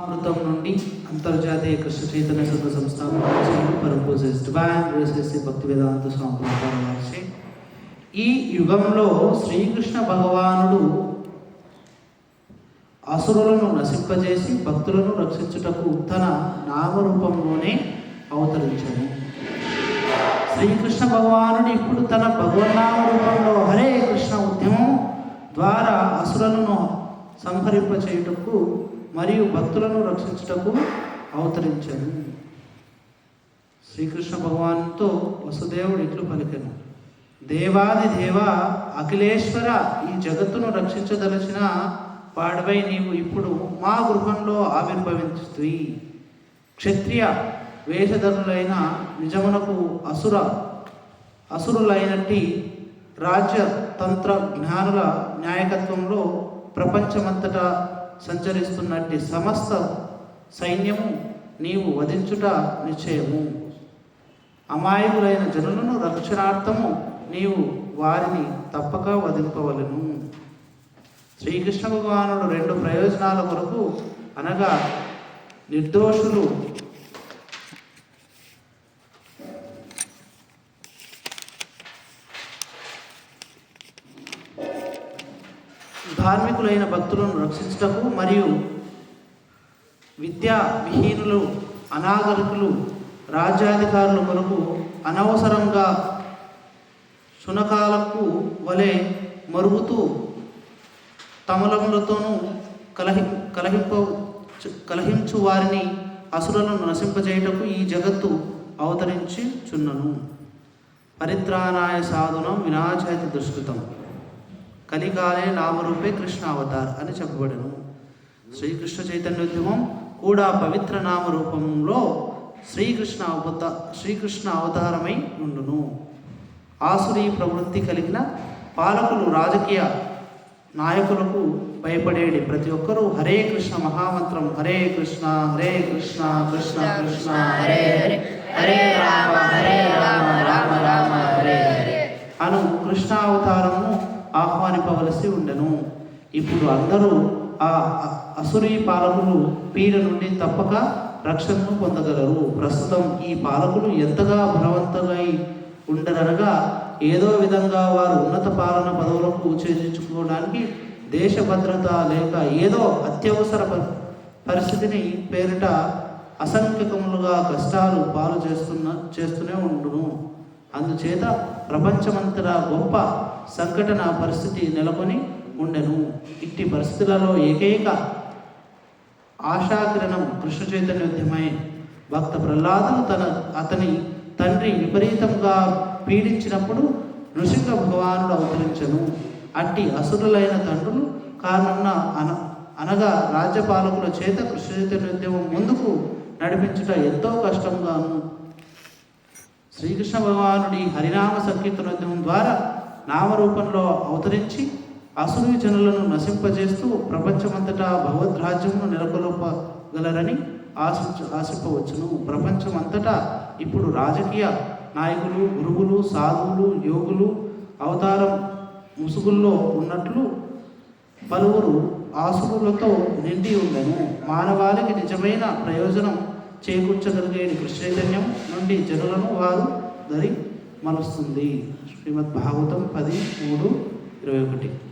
అమృతం నుండి అంతర్జాతీయ కృష్ణ చైతన్య సంఘ సంస్థాపన పరమపూజ్య డివైన్ గ్రేసెస్ భక్తి వేదాంత స్వామి ప్రభుపాద వారి ఈ యుగంలో శ్రీకృష్ణ భగవానుడు అసురులను నశింపజేసి భక్తులను రక్షించుటకు తన నామరూపంలోనే అవతరించాడు. శ్రీకృష్ణ భగవానుడు ఇప్పుడు తన భగవన్నామ రూపంలో హరే కృష్ణ ఉద్యమం ద్వారా అసురులను సంహరింపచేయుటకు మరియు భక్తులను రక్షించుటకు అవతరించాడు. శ్రీకృష్ణ భగవానుతో వసుదేవుడు ఇట్లు పలికెను: దేవాది దేవ అఖిలేశ్వర, ఈ జగత్తును రక్షించదలచిన వాడిపై నీవు ఇప్పుడు మా గృహంలో ఆవిర్భవించుతుంది. క్షత్రియ వేషధరులైన నిజమునకు అసురులైనట్టి రాజ్యతంత్ర జ్ఞానుల న్యాయకత్వంలో ప్రపంచమంతటా సంచరిస్తున్నట్టి సమస్త సైన్యము నీవు వధించుట నిశ్చయము. అమాయకులైన జనులను రక్షణార్థము నీవు వారిని తప్పక వధింపవలెను. శ్రీకృష్ణ భగవానుడు రెండు ప్రయోజనాల కొరకు, అనగా నిర్దోషులు ధార్మికులైన భక్తులను రక్షించుటకు మరియు విద్యా విహీనులు అనాగరికులు రాజ్యాధికారుల కొరకు అనవసరంగా శునకాలకు వలె మరుగుతూ తమలములతోనూ కలహించు వారిని అసురులను నశింపజేయుటకు ఈ జగత్తు అవతరించుచున్నను. పరిత్రాణాయ సాధనం వినాశాయ దుష్కృతం కలికాలే నామరూపే కృష్ణ అవతార్ అని చెప్పబడను. శ్రీకృష్ణ చైతన్యోద్యమం కూడా పవిత్ర నామరూపంలో శ్రీకృష్ణ అవతారమై ఉండును. ఆసురీ ప్రవృత్తి కలిగిన పాలకులు, రాజకీయ నాయకులకు భయపడేది ప్రతి ఒక్కరూ హరే కృష్ణ మహామంత్రం హరే కృష్ణ కృష్ణ కృష్ణ హరే హరే హరే రామ రామ రామ హరే హరే అను కృష్ణావతారము ఆహ్వానింపవలసి ఉండెను. ఇప్పుడు అందరూ ఆ అసురీ పాలకులు పీడ నుండి తప్పక రక్షణను పొందగలరు. ప్రస్తుతం ఈ పాలకులు ఎంతగా బలవంతులై ఉండరనగా, ఏదో విధంగా వారు ఉన్నత పాలన పదవులకు చేర్చుకోవడానికి దేశ భద్రత లేక ఏదో అత్యవసర పరిస్థితిని పేరిట అసంఖ్యకములుగా కష్టాలు పాలు చేస్తూనే ఉండును. అందుచేత ప్రపంచమంతటా గొప్ప సంఘటన పరిస్థితి నెలకొని ఉండెను. ఇట్టి పరిస్థితులలో ఏకైక ఆశాకిరణం కృష్ణ చైతన్యోద్యమై భక్త ప్రహ్లాదులు అతని తండ్రి విపరీతంగా పీడించినప్పుడు నృసింహ భగవానుడు అవతరించను. అట్టి అసురులైన తండ్రులు కారణంన అనగా రాజ్యపాలకుల చేత కృష్ణ చైతన్యోద్యమం ముందుకు నడిపించుట ఎంతో కష్టంగాను. శ్రీకృష్ణ భగవానుడి హరినామ సంకీర్తనోద్యమం ద్వారా నామరూపంలో అవతరించి అసురు జనులను నశింపజేస్తూ ప్రపంచమంతటా భగవద్రాజ్యమును నెలకొల్పగలరని ఆశింపవచ్చును. ప్రపంచమంతటా ఇప్పుడు రాజకీయ నాయకులు, గురువులు, సాధువులు, యోగులు అవతారం ముసుగుల్లో ఉన్నట్లు పలువురు ఆసురులతో నిండి ఉండను. మానవాళికి నిజమైన ప్రయోజనం చేకూర్చగలిగే కృష్ణ చైతన్యం నుండి జనులను వారు దరి మలుస్తుంది. శ్రీమద్ భాగవతం 10:3-21.